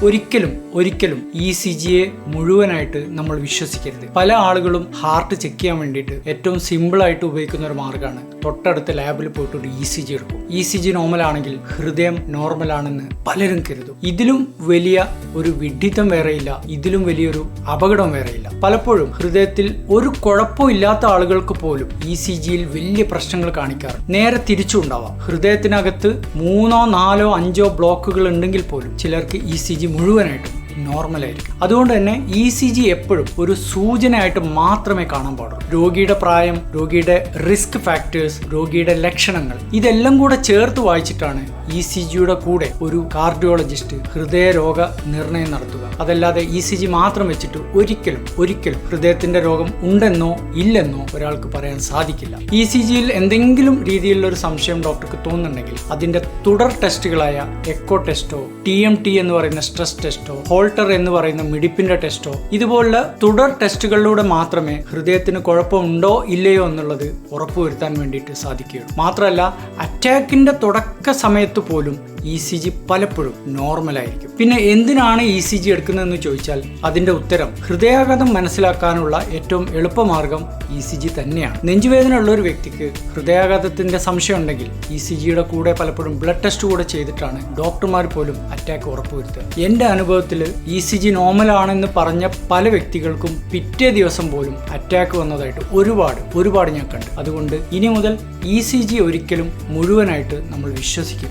ഒരിക്കലും ECGയെ മുഴുവനായിട്ട് നമ്മൾ വിശ്വസിക്കരുത്. പല ആളുകളും ഹാർട്ട് ചെക്ക് ചെയ്യാൻ വേണ്ടിയിട്ട് ഏറ്റവും സിമ്പിൾ ആയിട്ട് ഉപയോഗിക്കുന്ന ഒരു മാർഗ്ഗമാണ് തൊട്ടടുത്ത ലാബിൽ പോയിട്ട് ഒരു ECG എടുക്കും. ECG നോർമൽ ആണെങ്കിൽ ഹൃദയം നോർമൽ ആണെന്ന് പലരും കരുതും. ഇതിലും വലിയ ഒരു വിഡ്ഢിത്തം വേറെയില്ല, ഇതിലും വലിയൊരു അപകടം വേറെയില്ല. പലപ്പോഴും ഹൃദയത്തിൽ ഒരു കുഴപ്പവും ഇല്ലാത്ത ആളുകൾക്ക് പോലും ECGയിൽ വലിയ പ്രശ്നങ്ങൾ കാണിക്കാറ് നേരെ തിരിച്ചുണ്ടാവാം. ഹൃദയത്തിനകത്ത് 3, 4, 5 ബ്ലോക്കുകൾ ഉണ്ടെങ്കിൽ പോലും ചിലർക്ക് ECG മുഴുവനായിട്ടും നോർമൽ ആയിരിക്കും. അതുകൊണ്ട് തന്നെ ECG എപ്പോഴും ഒരു സൂചനയായിട്ട് മാത്രമേ കാണാൻ പാടുള്ളൂ. രോഗിയുടെ പ്രായം, രോഗിയുടെ റിസ്ക് ഫാക്ടേഴ്സ്, രോഗിയുടെ ലക്ഷണങ്ങൾ ഇതെല്ലാം കൂടെ ചേർത്ത് വായിച്ചിട്ടാണ് ECGയുടെ കൂടെ ഒരു കാർഡിയോളജിസ്റ്റ് ഹൃദയരോഗ നിർണയം നടത്തുക. അതല്ലാതെ ECG മാത്രം വെച്ചിട്ട് ഒരിക്കലും ഹൃദയത്തിന്റെ രോഗം ഉണ്ടെന്നോ ഇല്ലെന്നോ ഒരാൾക്ക് പറയാൻ സാധിക്കില്ല. ECGയിൽ എന്തെങ്കിലും രീതിയിലുള്ള ഒരു സംശയം ഡോക്ടർക്ക് തോന്നുന്നുണ്ടെങ്കിൽ അതിന്റെ തുടർ ടെസ്റ്റുകളായ എക്കോ ടെസ്റ്റോ, TMT എന്ന് പറയുന്ന സ്ട്രെസ് ടെസ്റ്റോ, ഹോൾട്ടർ എന്ന് പറയുന്ന മിടിപ്പിന്റെ ടെസ്റ്റോ ഇതുപോലുള്ള തുടർ ടെസ്റ്റുകളിലൂടെ മാത്രമേ ഹൃദയത്തിന് കുഴപ്പമുണ്ടോ ഇല്ലയോ എന്നുള്ളത് ഉറപ്പുവരുത്താൻ വേണ്ടിയിട്ട് സാധിക്കുകയുള്ളൂ. മാത്രമല്ല അറ്റാക്കിന്റെ തുടക്ക സമയത്ത് പോലും ECG പലപ്പോഴും നോർമൽ ആയിരിക്കും. പിന്നെ എന്തിനാണ് ECG എടുക്കുന്നതെന്ന് ചോദിച്ചാൽ അതിന്റെ ഉത്തരം ഹൃദയാഘാതം മനസ്സിലാക്കാനുള്ള ഏറ്റവും എളുപ്പമാർഗം ECG തന്നെയാണ്. നെഞ്ചുവേദന ഉള്ള ഒരു വ്യക്തിക്ക് ഹൃദയാഘാതത്തിന്റെ സംശയം ഉണ്ടെങ്കിൽ ECGയുടെ കൂടെ പലപ്പോഴും ബ്ലഡ് ടെസ്റ്റ് കൂടെ ചെയ്തിട്ടാണ് ഡോക്ടർമാർ പോലും അറ്റാക്ക് ഉറപ്പുവരുത്തുക. എന്റെ അനുഭവത്തിൽ ECG നോർമൽ ആണെന്ന് പറഞ്ഞ പല വ്യക്തികൾക്കും പിറ്റേ ദിവസം പോലും അറ്റാക്ക് വന്നതായിട്ട് ഒരുപാട് ഞാൻ കണ്ടു. അതുകൊണ്ട് ഇനി മുതൽ ECG ഒരിക്കലും മുഴുവനായിട്ട് നമ്മൾ വിശ്വസിക്കും.